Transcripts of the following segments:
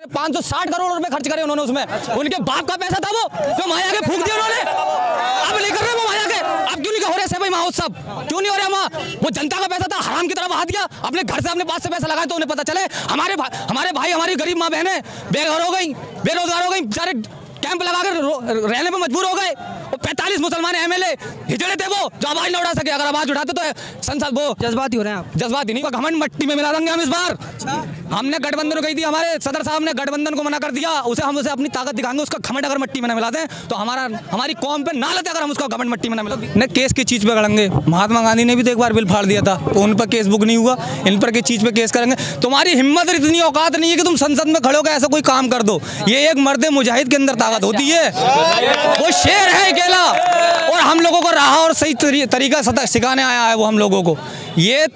560 करोड़ रुपए खर्च करे उन्होंने उसमें। उनके बाप का पैसा था वो जो माया के फूंक दिया उन्होंने। अब नहीं कर रहे वो माया के, अब क्यों नहीं हो रहे सेवई महोत्सव, क्यों नहीं हो रहे वहाँ? वो जनता का पैसा था, हराम की तरह बहा दिया। अपने घर से अपने पास से पैसा लगाए तो उन्हें पता चले हमारे भाई हमारी गरीब माँ बहनें बेघर हो गई, बेरोजगार हो गई, बेचारे कैंप लगाकर रहने पे मजबूर हो गए। 45 मुसलमान एमएलए हिजड़े थे वो जो आवाज न उठा सके। अगर आवाज उठाते तो संसद वो जज्बाती हो रहे हैं आप। जज्बाती नहीं, घमंड मट्टी में मिला देंगे हम इस बार। हमने गठबंधन को कही थी, हमारे सदर साहब ने गठबंधन को मना कर दिया। हम उसे अपनी ताकत दिखाएंगे, उसका घमंड अगर मट्टी में न मिला दें तो हमारी कौम पे ना लेते अगर हम उसका घमंड मट्टी में न मिला दें। केस की चीज पे गड़ेंगे। महात्मा गांधी ने भी तो एक बार बिल फाड़ दिया था, तो उन पर केस बुक नहीं हुआ, इन पर किस चीज पे केस करेंगे? तुम्हारी हिम्मत इतनी औकात नहीं है कि तुम संसद में खड़े होकर ऐसा कोई काम कर दो। ये एक मर्द मुजाहिद के अंदर ताकत होती है, वो शेर है अकेला, और हम लोगों को राह और सही तरीका सिखाने आया है वो हम लोगों को। ये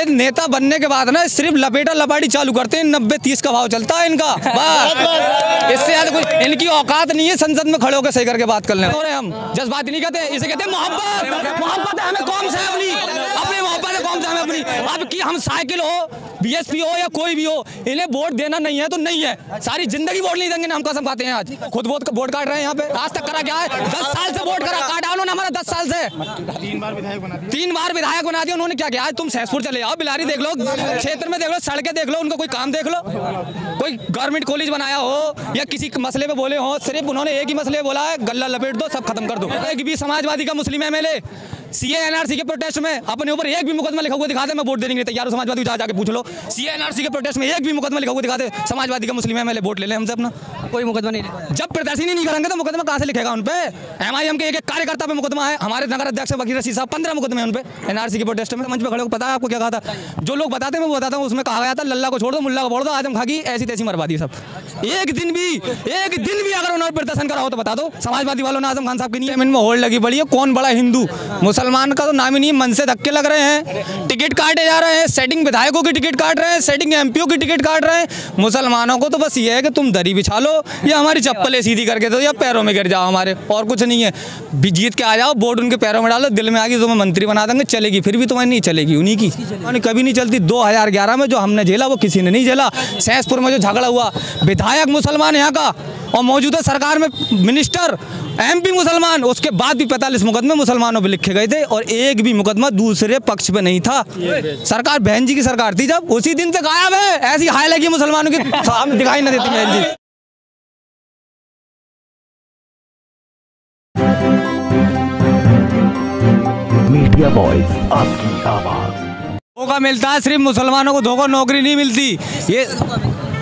नेता बनने के बाद ना सिर्फ लपेटा लपाटी चालू करते हैं। 90-30 का भाव चलता है इनका, बस इससे ज्यादा कुछ इनकी औकात नहीं है संसद में खड़े होकर सही करके बात कर लें। हम जज्बाती नहीं कहते, इसे कहते हैं मोहब्बत है हमें कौम से, अपनी मोहब्बत है कौम से हमें अपनी। अब की हम साइकिल हो, बीएसपी हो या कोई भी हो, इन्हें वोट देना नहीं है तो नहीं है, सारी जिंदगी वोट नहीं देंगे। हम कसम खाते हैं, आज खुद वोट काट रहे हैं यहाँ पे। आज तक करा क्या है? 10 साल से वोट काटा उन्होंने हमारा, 10 साल से 3 बार विधायक बना दिया उन्होंने। क्या किया? आज तुम सहसपुर चले जाओ, बिलारी देख लो, क्षेत्र में देख लो, सड़कें देख लो, उनका कोई काम देख लो, कोई गवर्नमेंट कॉलेज बनाया हो या किसी मसले पे बोले हो, सिर्फ उन्होंने एक ही मसले बोला है, गल्ला लपेट दो, सब खत्म कर दो। एक भी समाजवादी का मुस्लिम एमएलए सीए एनआरसी के प्रोटेस्ट में अपने ऊपर एक भी मुकदमा लिखा हुआ दिखा दे, मैं वोट देने के लिए तैयार हूं। समाजवादी को जाके पूछ लो, सीए एनआरसी के प्रोटेस्ट में एक भी मुकदमा लिखा हुआ दिखा दे, समाजवादी का मुस्लिम एमएलए वोट ले ले हमसे अपना। कोई मुकदमा नहीं लिखा। जब प्रदर्शन ही नहीं करेंगे तो मुकदमा कहां से लिखेगा उन पे? एमआईएम के एक कार्यकर्ता पे मुकदमा है, हमारे नगर अध्यक्ष वकील रशीद साहब 15 मुकदमे हैं उन पे एनआरसी के प्रोटेस्ट में। मंच पे खड़े हो, पता है आपको क्या कहा था? जो लोग बताते हैं मैं बताता हूँ। उसमें कहा गया था लल्ला को छोड़ दो, मुल्ला को छोड़ दो, आजम खां की ऐसी तैसी मरवा दी सब। एक दिन भी अगर उन्होंने प्रदर्शन करा हो तो बता दो। समाजवादी वालों ने आजम खान साहब की नहीं है, होड़ लगी बड़ी है, कौन बड़ा हिंदू मुसलमान का तो नाम ही नहीं। मन से धक्के लग रहे हैं, टिकट काटे जा रहे हैं, सेटिंग विधायकों की टिकट काट रहे हैं, सेटिंग एमपीओ की टिकट काट रहे हैं। मुसलमानों को तो बस ये है कि तुम दरी बिछा लो या हमारी चप्पलें सीधी करके दो या पैरों में गिर जाओ हमारे, और कुछ नहीं है। जीत के आ जाओ, वोट उनके पैरों में डालो, दिल में आ गई तुम्हें मंत्री बना देंगे, चलेगी। फिर भी तुम्हें नहीं चलेगी, उन्हीं की कभी नहीं चलती। 2011 में जो हमने झेला वो किसी ने नहीं झेला। सहसपुर में जो झगड़ा हुआ, विधायक मुसलमान यहाँ का और मौजूदा सरकार में मिनिस्टर एमपी मुसलमान, उसके बाद भी 45 मुकदमे मुसलमानों पे लिखे गए थे और एक भी मुकदमा दूसरे पक्ष पे नहीं था। सरकार बहन जी की सरकार थी, जब उसी दिन से गायब है। ऐसी हाय लगी मुसलमानों की सामने दिखाई न देती बहन जी। मीडिया वॉइस, आपकी आवाज। धोखा मिलता है सिर्फ मुसलमानों को, धोखा नौकरी नहीं मिलती। ये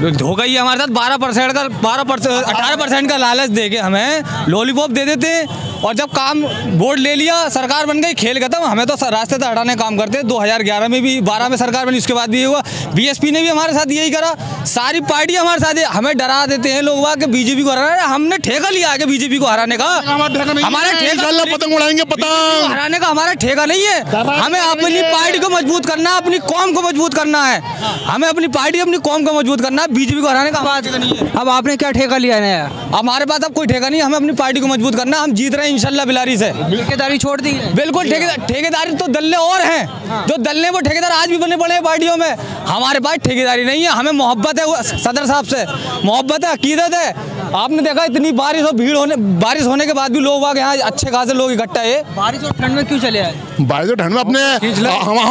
धोखा ही हमारे साथ 18% का लालच देके हमें लॉलीपॉप दे देते हैं, और जब काम वोट ले लिया, सरकार बन गई, खेल खत्म। हमें तो रास्ते से हटाने काम करते हैं। 2011 में भी, 12 में सरकार बनी, उसके बाद भी ये हुआ। बीएसपी ने भी हमारे साथ यही करा, सारी पार्टी हमारे साथ है। हमें डरा देते हैं लोग कि बीजेपी को हराना है। हमने ठेका लिया है कि बीजेपी को हराने का, हमारा ठेका पतंग उड़ाएंगे, पतंग हराने का हमारा ठेका नहीं है। हमें अपनी पार्टी को मजबूत करना है, अपनी कौम को मजबूत करना है। हमें अपनी पार्टी, अपनी कौम को मजबूत करना है, बीजेपी को हराने का बात नहीं है। अब आपने क्या ठेका लिया है? हमारे पास अब कोई ठेका नहीं है, हमें अपनी पार्टी को मजबूत करना है। हम जीत रहे हैं इंशाल्लाह बिलारी से। ठेकेदारी छोड़ दी है? बिल्कुल, ठेकेदारी तो दल्ले और हैं जो दल्ले, वो ठेकेदार आज भी बने पड़े हैं पार्टियों में। हमारे पास ठेकेदारी नहीं है, हमें मोहब्बत है सदर साहब से, मोहब्बत है, अकीदत है। आपने देखा इतनी बारिश और बारिश होने के बाद भी लोग वहाँ यहाँ अच्छे खासे लोग इकट्ठा है। बारिश और ठंड में क्यों चले आए? बारिश और ठंड में हम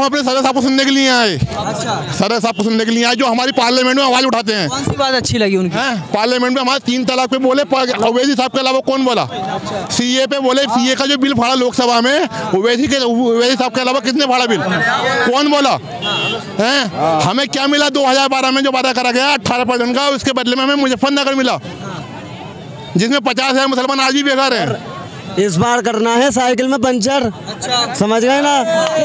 अपने सदर साहब को सुनने के लिए आए। सदर साहब को सुनने के लिए आए, जो हमारी पार्लियामेंट में आवाज उठाते हैं। कौन सी बात अच्छी लगी उनकी? पार्लियामेंट में हमारे 3 तलाक पे बोले, ओवैसी साहब के अलावा कौन बोला? सीए पे बोले, सीए का जो बिल फाड़ा लोकसभा में, ओवैसी साहब के अलावा किसने फाड़ा बिल? कौन बोला है? हमें क्या मिला 2012 में जो वादा करा गया 18% का, उसके बदले में हमें मुजफ्फरनगर मिला, जिसमें 50,000 मुसलमान आज भी बेघर हैं। इस बार करना है साइकिल में पंचर। अच्छा। समझ गए ना?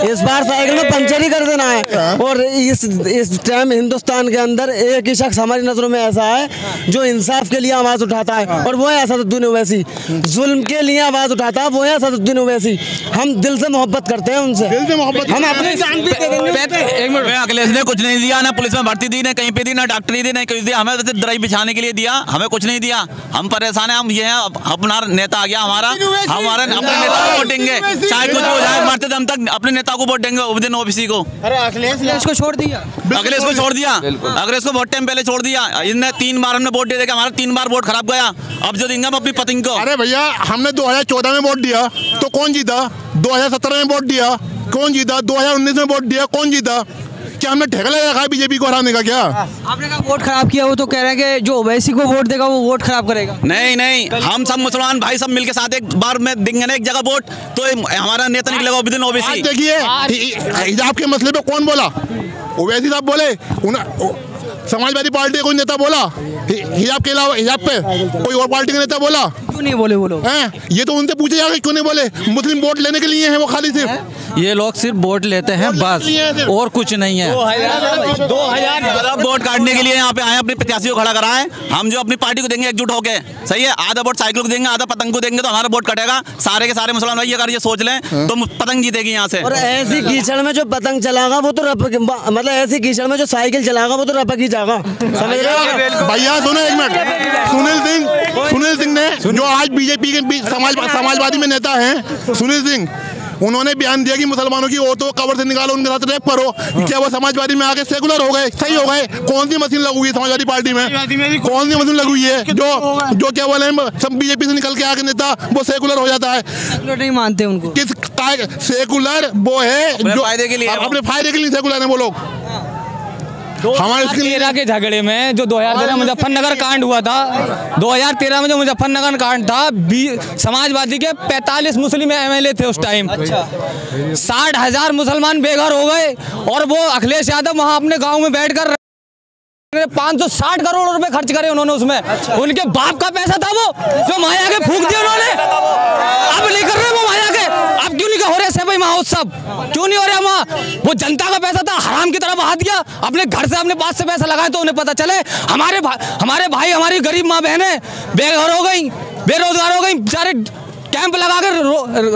इस बार साइकिल में पंचर ही कर देना है। और इस टाइम हिंदुस्तान के अंदर एक ही शख्स हमारी नजरों में ऐसा है जो इंसाफ के लिए आवाज उठाता है, और वो है असदुद्दीन ओवैसी। जुल्म के लिए आवाज उठाता है, वो है असदुद्दीन ओवैसी। हम दिल से मोहब्बत करते हैं उनसे, दिल से मोहब्बत। हम अपनी जान भी दे देंगे। एक मिनट, अखिलेश ने कुछ नहीं दिया, ना पुलिस में भर्ती दी, ना कहीं पे दी, ना डॉक्टरी दी, ना कुछ दिया। हमें दराई बिछाने के लिए दिया, हमें कुछ नहीं दिया। हम परेशान हैं, हम ये हैं, अपना नेता आ गया हमारा, हमारे अपने नेता को वोट देंगे, चाहे कुछ भी हो जाए, मरते दम तक अपने नेता को वोट देंगे, विद इन ओबीसी को। अखिलेश को छोड़ दिया, अखिलेश को छोड़ दिया, अखिलेश को बहुत टाइम पहले छोड़ दिया। इनने 3 बार हमने वोट दे देगा, हमारा 3 बार वोट खराब गया। अब जो देंगे हम अपनी पत्नी को। अरे भैया, हमने 2014 में वोट दिया तो कौन जीता? 2017 में वोट दिया, कौन जीता? 2019 में वोट दिया, कौन जीता? क्या हमने ठेका लगा रखा है बीजेपी को हराने का? क्या आपने कहा वोट खराब किया, वो तो कह रहे हैं कि जो ओवैसी को वोट देगा वो वोट खराब करेगा। नहीं, हम सब मुसलमान भाई सब मिलके साथ एक बार में देंगे ना एक जगह वोट, तो हमारा नेता निकलेगा विद इन ओबीसी। देखिए, हिजाब के मसले पे कौन बोला? ओवैसी साहब बोले, समाजवादी पार्टी का कोई नेता बोला? हिजाब के अलावा हिजाब पे कोई और पार्टी का नेता बोला? क्यों नहीं बोले वो लोग? ये तो उनसे पूछे जाएगा क्यों नहीं बोले? मुस्लिम वोट लेने के लिए हैं वो, खाली सिर्फ ये लोग सिर्फ वोट लेते हैं बस, और कुछ नहीं है। 2000 वोट काटने के लिए यहाँ पे आए, अपने प्रत्याशी को खड़ा कराएं। हम जो अपनी पार्टी को देंगे एकजुट होके, सही है। आधा वोट साइकिल को देंगे, आधा पतंग को देंगे, तो हमारा वोट कटेगा। सारे के सारे मुसलमान भाई अगर ये सोच लें तो पतंग जीतेगी यहाँ से। और ऐसी कीचड़ में जो पतंग चलागा वो तो मतलब ऐसी कीचड़ में जो साइकिल चलागा वो तो रपक ही जाएगा, समझ रहे हो? भैया सुनो एक मिनट, सुनील सिंह ने जो आज बीजेपी के समाजवादी में नेता हैं, सुनील सिंह, उन्होंने बयान दिया कि मुसलमानों की औरतों को कब्र से निकालो, उनके साथ रेप करो। क्या वो समाजवादी में आके सेकुलर हो गए, सही हो गए? कौन सी मशीन लगी हुई है समाजवादी पार्टी में? कौन सी मशीन लगी हुई है जो क्या बोले सब बीजेपी से निकल के आके नेता वो सेकुलर हो जाता है? सेकुलर नहीं मानते उनको। किस सेकुलर वो है जो फायदे के लिए, अपने फायदे के लिए सेकुलर है वो लोग। हमारे 2013 के झगड़े में जो 2013 मुजफ्फरनगर कांड हुआ था, 2013 में जो मुजफ्फरनगर कांड था, समाजवादी के 45 मुस्लिम एमएलए थे उस टाइम। 60,000 मुसलमान बेघर हो गए, और वो अखिलेश यादव वहां अपने गांव में बैठकर 560 करोड़ रुपए खर्च करे उन्होंने उसमें। उनके बाप का पैसा था वो, जो माया के फूंक दिया उन्होंने। अब नहीं कर रहे वो माया के, अब क्यों नहीं हो रहे सभी महोत्सव, क्यों नहीं हो रहे वहाँ? वो जनता का पैसा था, हराम की तरह बहा दिया। अपने घर से अपने पास से पैसा लगाए तो उन्हें पता चले हमारे भाई हमारी गरीब माँ बहनें बेघर हो गई, बेरोजगार हो गई, बेचारे कैंप लगाकर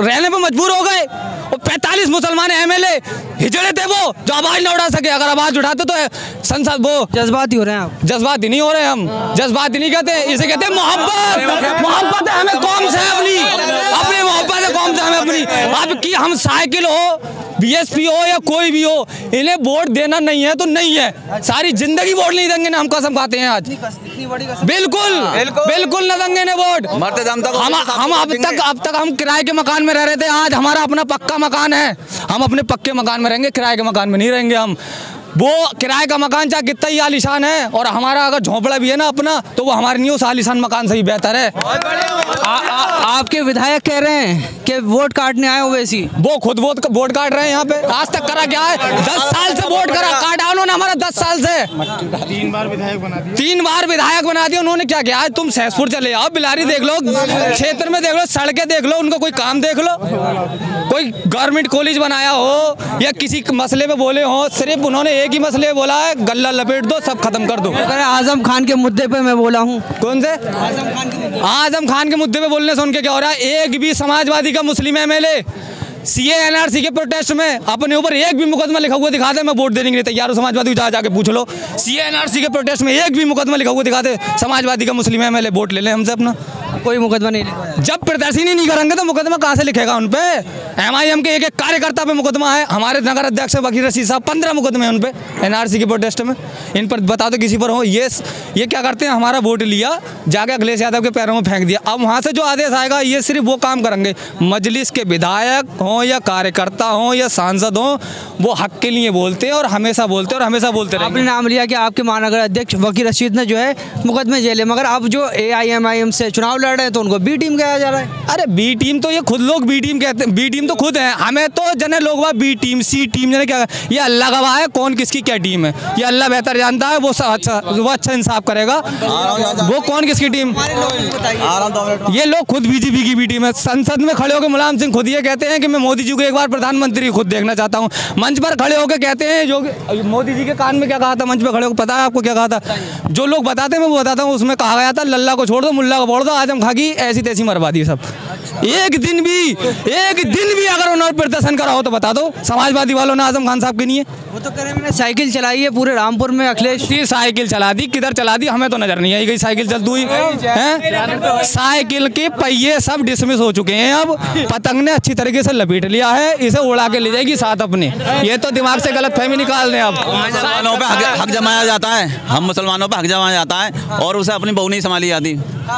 रहने पे मजबूर हो गए। और 45 मुसलमान एमएलए हिजड़े थे वो, जो आवाज न उठा सके। अगर आवाज उठाते तो संसद वो जज्बाती हो रहे हैं आप। जज्बाती नहीं हो रहे हम, जज्बाती नहीं कहते, इसे कहते हैं मोहब्बत है हमें कौम से, अपनी मोहब्बत है कौम से हमें अपनी। अब की हम साइकिल हो, बीएसपी हो या कोई भी हो, इन्हें वोट देना नहीं है तो नहीं है, सारी जिंदगी वोट नहीं देंगे ना, हम कसम खाते हैं आज। बिल्कुल न देंगे ना वोट। हम अब तक हम किराए के मकान में रह रहे थे, आज हमारा अपना पक्का मकान है, हम अपने पक्के मकान में रहेंगे, किराए के मकान में नहीं रहेंगे हम। वो किराए का मकान चाहे कितना ही आलीशान है, और हमारा अगर झोंपड़ा भी है ना अपना, तो वो हमारे नहीं, उस आलीशान मकान से ही बेहतर है। आपके विधायक कह रहे हैं कि वोट काटने आए ओवैसी, वो खुद वोट काट रहे हैं यहाँ पे। आज तक करा क्या है? 10 साल से वोट काटा उन्होंने हमारा, 10 साल से 3 बार विधायक बना दिया उन्होंने। क्या किया? आज तुम सहसपुर चले आओ, बिलारी देख लो, क्षेत्र में देख लो, सड़कें देख लो, उनको कोई काम देख लो, कोई गवर्नमेंट कॉलेज बनाया हो या किसी मसले पे बोले हो, सिर्फ उन्होंने एक ही मसले बोला है, गल्ला लपेट दो, सब खत्म कर दो। आजम खान के मुद्दे पे मैं बोला हूँ। कौन से? आजम खान के मुद्दे पे बोलने से उनके क्या हो रहा है? एक भी समाजवादी का मुस्लिम एमएलए सीए एनआरसी के प्रोटेस्ट में अपने ऊपर एक भी मुकदमा लिखा हुआ दिखा दे, मैं वोट देने के लिए तैयार हूं। समाजवादी को जाके पूछ लो, सीए एनआरसी के प्रोटेस्ट में एक भी मुकदमा लिखा हुआ दिखा दे, समाजवादी का मुस्लिम एमएलए वोट ले ले हमसे अपना। कोई मुकदमा नहीं लिखा। जब प्रदर्शन नहीं करेंगे तो मुकदमा कहाँ से लिखेगा उन पे? एमआईएम के एक कार्यकर्ता पे मुकदमा है, हमारे नगर अध्यक्ष वकील रशीद साहब 15 मुकदमे हैं उन पे एनआरसी के प्रोटेस्ट में। इन पर बता दो किसी पर हो। ये क्या करते हैं? हमारा वोट लिया, जाके अखिलेश यादव के पैरों में फेंक दिया। अब वहाँ से जो आदेश आएगा ये सिर्फ वो काम करेंगे, मजलिस के विधायक हों या कार्यकर्ता हों या सांसद हों, वो हक के लिए बोलते हैं और हमेशा बोलते हैं और हमेशा बोलते रहेंगे। आपने नाम लिया कि आपके महानगर अध्यक्ष वकील रशीद ने जो है मुकदमे जेले, मगर अब जो एआईएमआईएम से चुनाव लड़ रहे हैं तो उनको बी टीम कहा जा रहा है। अरे बी टीम तो ये खुद लोग बी टीम कहते हैं, बी टीम तो खुद है। हमें तो जने लोग बी टीम सी टीम जने क्या, ये अल्लाह गवाह है कौन किसकी क्या टीम है, ये अल्लाह बेहतर जानता है। वो अच्छा इंसाफ करेगा, वो कौन किसकी टीम। ये लोग खुद बीजेपी की बी टीम है। संसद में खड़े होकर मुलायम सिंह खुद ये कहते हैं कि मैं मोदी जी को एक बार प्रधानमंत्री खुद देखना चाहता हूँ। मंच पर खड़े होकर कहते हैं, जो मोदी जी के कान में क्या कहा था मंच पर खड़े होकर, पता है आपको क्या कहा था? जो लोग बताते हैं मैं वो बताता हूँ। उसमें कहा गया था लल्ला को छोड़ दो, मुल्ला को बोल दो, आजम खां की ऐसी तैसी मरवा दी सब। एक दिन भी अगर उन्होंने प्रदर्शन करा हो तो बता दो समाजवादी वालों ने आजम खान साहब के लिए। वो तो कह रहे हैं मैंने साइकिल चलाई है पूरे रामपुर में अखिलेश। साइकिल चला दी, किधर चला दी हमें तो नजर नहीं आई गई साइकिल चलती हुई है। साइकिल के पहिए सब डिसमिस हो चुके हैं। अब पतंग ने अच्छी तरीके से लपेट लिया है, इसे उड़ा के ले जाएगी साथ अपने। ये तो दिमाग से गलत फहमी निकाल दें। अब मुसलमानों पे हक जमाया जाता है, हम मुसलमानों पे हक जमाया जाता है और उसे अपनी बहू नहीं संभाली जाती,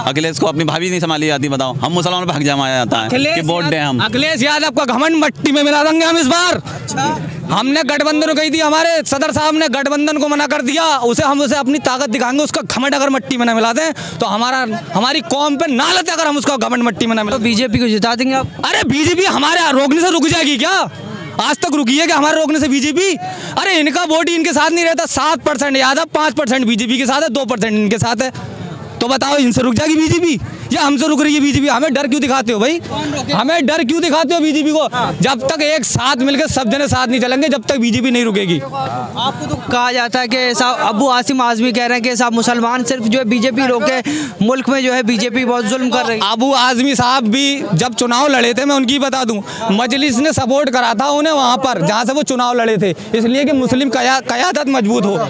अखिलेश को अपनी भाभी नहीं संभाली जाती। बताओ, हम मुसलमानों पे हक जमाया जाता है कि वोट दें हम। अखिलेश यादव का घमंड मट्टी में मिला देंगे हम इस बार। हमने गठबंधन कही थी, हमारे सदर साहब ने गठबंधन को मना कर दिया, हम उसे अपनी ताकत दिखाएंगे। उसका घमंड अगर मट्टी में न मिला दें तो हमारी कौम पे ना लते, अगर हम उसका घमंड मट्टी में न मिला। तो बीजेपी को जिता देंगे आप? अरे बीजेपी हमारे रोकने से रुक जाएगी क्या? आज तक रुकी है क्या हमारे रोकने से बीजेपी? अरे इनका वोट ही इनके साथ नहीं रहता। 7% यादव, 5% बीजेपी के साथ है, 2% इनके साथ है। तो बताओ, इनसे रुक जाएगी बीजेपी या हमसे रुक रही है बीजेपी? हमें डर क्यों दिखाते हो भाई? हमें डर क्यों दिखाते हो बीजेपी को? जब तक एक साथ मिलकर सब जने साथ नहीं चलेंगे, जब तक बीजेपी नहीं रुकेगी। आपको तो कहा जाता है कि साहब अबू आसिम आजमी कह रहे हैं कि साहब मुसलमान सिर्फ जो है बीजेपी रोके, मुल्क में जो है बीजेपी बहुत जुल्म कर रही है। अबू आजमी साहब भी जब चुनाव लड़े थे, मैं उनकी बता दूं, मजलिस ने सपोर्ट करा था उन्हें वहां पर जहां से वो चुनाव लड़े थे, इसलिए कि मुस्लिम कयादत मजबूत हो,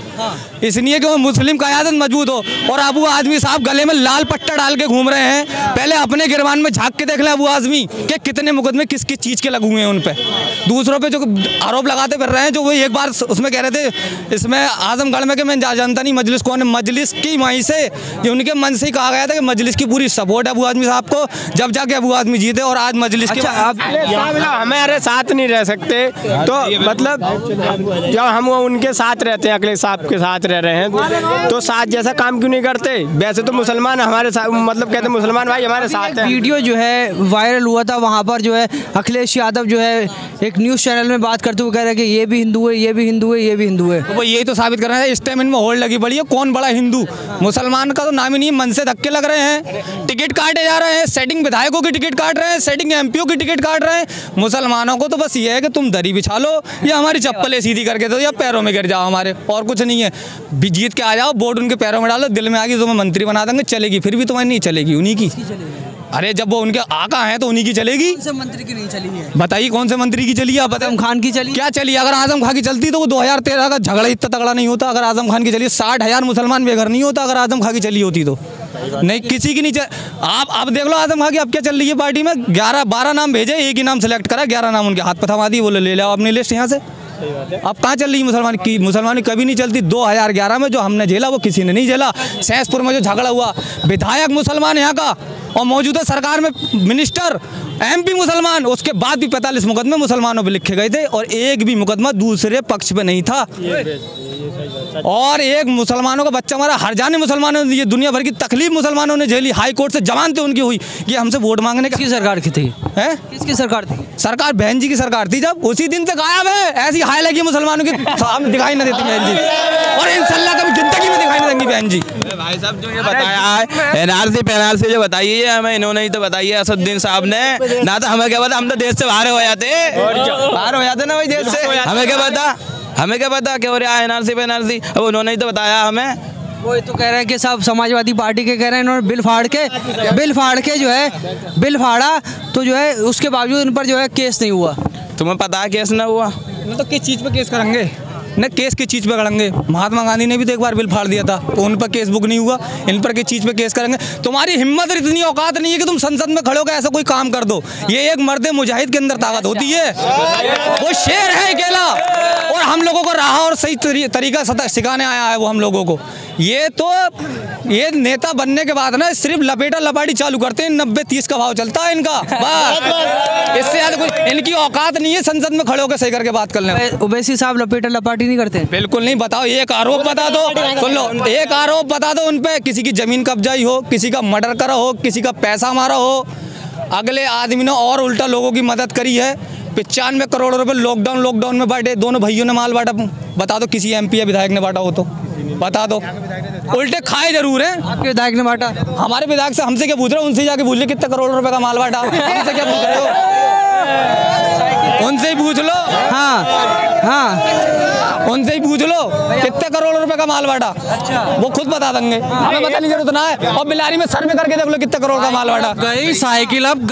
इसलिए कि वो मुस्लिम कयादत मजबूत हो। और अबू आजमी साहब गले में लाल पट्टा डाल के घूम रहे हैं। पहले अपने गिरबान में झांक के देख लें अबू आजमी के कितने मुकदमे किस किस चीज के लगे हुए हैं उन पे। दूसरों पे जो आरोप लगाते फिर रहे हैं, जो वो एक बार उसमें कह रहे थे इसमें आजमगढ़ में कि मैं जानता नहीं मजलिस कौन है। मजलिस की वहीं से ये उनके मन से ही कहा गया था कि मजलिस की पूरी सपोर्ट है अबू आजमी साहब को, जब जाके अबू आजमी जीते। और आज मजलिस के हमारे साथ नहीं रह सकते, तो मतलब जब हम उनके साथ रहते हैं, अखिलेश साहब के साथ रह रहे हैं, तो साथ जैसा काम क्यों नहीं करते? वैसे तो मुसलमान हमारे साथ, मतलब कहते हैं मुसलमान भाई हमारे साथ है। वीडियो जो है वायरल हुआ था, वहाँ पर जो है अखिलेश यादव जो है एक न्यूज़ चैनल में बात करते हुए कह रहे हैं कि ये भी हिंदू है, ये भी हिंदू है, ये भी हिंदू है। तो वो यही तो साबित कर रहे हैं। इस टाइम इनमें होड़ लगी पड़ी है, कौन बड़ा हिंदू? मुसलमान का तो नाम ही नहीं, मन से धक्के लग रहे हैं, टिकट काटे जा रहे हैं, सेटिंग विधायकों की टिकट काट रहे हैं, सेटिंग एमपीओ की टिकट काट रहे हैं। मुसलमानों को तो बस ये है कि तुम दरी बिछा लो या हमारी चप्पलें सीधी करके दो या पैरों में गिर जाओ हमारे, और कुछ नहीं है। जीत के आ जाओ, वोट उनके पैरों में डालो, दिल में आ गई तुम्हें मंत्री बना देंगे, चलेगी। फिर भी तुम्हारी नहीं चलेगी, उन्हीं की। अरे जब वो उनके आका हैं तो उन्हीं की चलेगी। मंत्री की नहीं चली है? बताइए कौन से मंत्री की चली है? आप आजम खान की चली? क्या चली? अगर आजम खान की चलती तो वो 2013 का झगड़ा इतना तगड़ा नहीं होता। अगर आजम खान की चली 60,000 मुसलमान बेघर नहीं होता अगर आजम खान की चली होती तो। नहीं, किसी की नहीं आप देख लो आजम खान की अब क्या चल रही है पार्टी में। 11-12 नाम भेजे, एक ही नाम सेलेक्ट करा, 11 नाम उनके हाथ पर थमा दिए, बोले ले लो अपनी लिस्ट यहाँ से। अब कहाँ चल रही है मुसलमान की? मुसलमानी कभी नहीं चलती। 2011 में जो हमने झेला वो किसी ने नहीं झेला। सहसपुर में जो झगड़ा हुआ, विधायक मुसलमान यहाँ का और मौजूदा सरकार में मिनिस्टर एमपी मुसलमान, उसके बाद भी 45 मुकदमे मुसलमानों पे लिखे गए थे और एक भी मुकदमा दूसरे पक्ष पे नहीं था। और एक मुसलमानों का बच्चा हमारा हर जाने मुसलमानों ने, ये दुनिया भर की तकलीफ मुसलमानों ने झेली। हाई कोर्ट से जमानतें उनकी हुई कि हमसे वोट मांगने की सरकार की थी है? किसकी सरकार थी? सरकार बहन जी की सरकार थी। जब उसी दिन से गायब है, ऐसी हाई लगी मुसलमानों की सामने दिखाई न देती बहन जी, और इंशाल्लाह कभी जिंदगी में दिखाई न देंगी बहन जी। भाई साहब जो ये बताया है एनआरसी जो बताई है हमें, इन्होंने ही तो बताई है असदुद्दीन साहब ने। ना तो हमें क्या पता, हम तो देश से बाहर हो जाते, बाहर हो जाते ना भाई देश से। हमें क्या पता क्या हो रहा है एनआरसी पे एनआरसी। अब उन्होंने ही तो बताया हमें। वो तो कह रहे हैं कि सब समाजवादी पार्टी के कह रहे हैं इन्होंने बिल फाड़ के जो है बिल फाड़ा, तो जो है उसके बावजूद इन पर जो है केस नहीं हुआ। तुम्हें पता है केस ना हुआ? तो किस चीज़ पे केस करेंगे? न केस की चीज़ पे करेंगे। महात्मा गांधी ने भी तो एक बार बिल फाड़ दिया था, तो उन पर केस बुक नहीं हुआ, इन पर किस चीज़ पे केस करेंगे? तुम्हारी हिम्मत और इतनी औकात नहीं है कि तुम संसद में खड़े होकर ऐसा कोई काम कर दो। ये एक मर्द मुजाहिद के अंदर ताकत होती है, वो शेर है अकेला, और हम लोगों को राह और सही तरीका सिखाने आया है वो हम लोगों को। ये नेता बनने के बाद ना सिर्फ लपेटा लपाटी चालू करते हैं, 90-30 का भाव चलता है इनका, बस इससे ज्यादा कोई इनकी औकात नहीं है संसद में खड़े होकर सही करके बात करने। ओवैसी साहब लपेटा लपाटी नहीं करते? बिल्कुल नहीं। बताओ, एक आरोप बता दो, सुन लो, एक आरोप बता दो उन पे, किसी की जमीन कब्जाई हो, किसी का मर्डर करा हो, किसी का पैसा मारा हो। अगले आदमी ने और उल्टा लोगों की मदद करी है। 95 करोड़ रुपए लॉकडाउन में बांटे, दोनों भाइयों ने माल बांटा। बता दो किसी एमपी या विधायक ने बांटा हो तो बता दो। उल्टे खाए जरूर हैं। आपके विधायक ने बांटा? हमारे विधायक से हमसे क्या पूछ रहे हो? उनसे जाके पूछ लो कितने करोड़ रुपए का माल बांटा। हमसे क्या पूछ रहे हो? उनसे ही पूछ लो। हाँ, उनसे ही पूछ लो कितने करोड़ रुपए का माल बांटा। अच्छा, वो खुद बता देंगे, हमें बताने की जरूरत ना है। और बिलारी में सर्वे करके देख लो कितने करोड़ का माल बांटा। गई साइकिल अब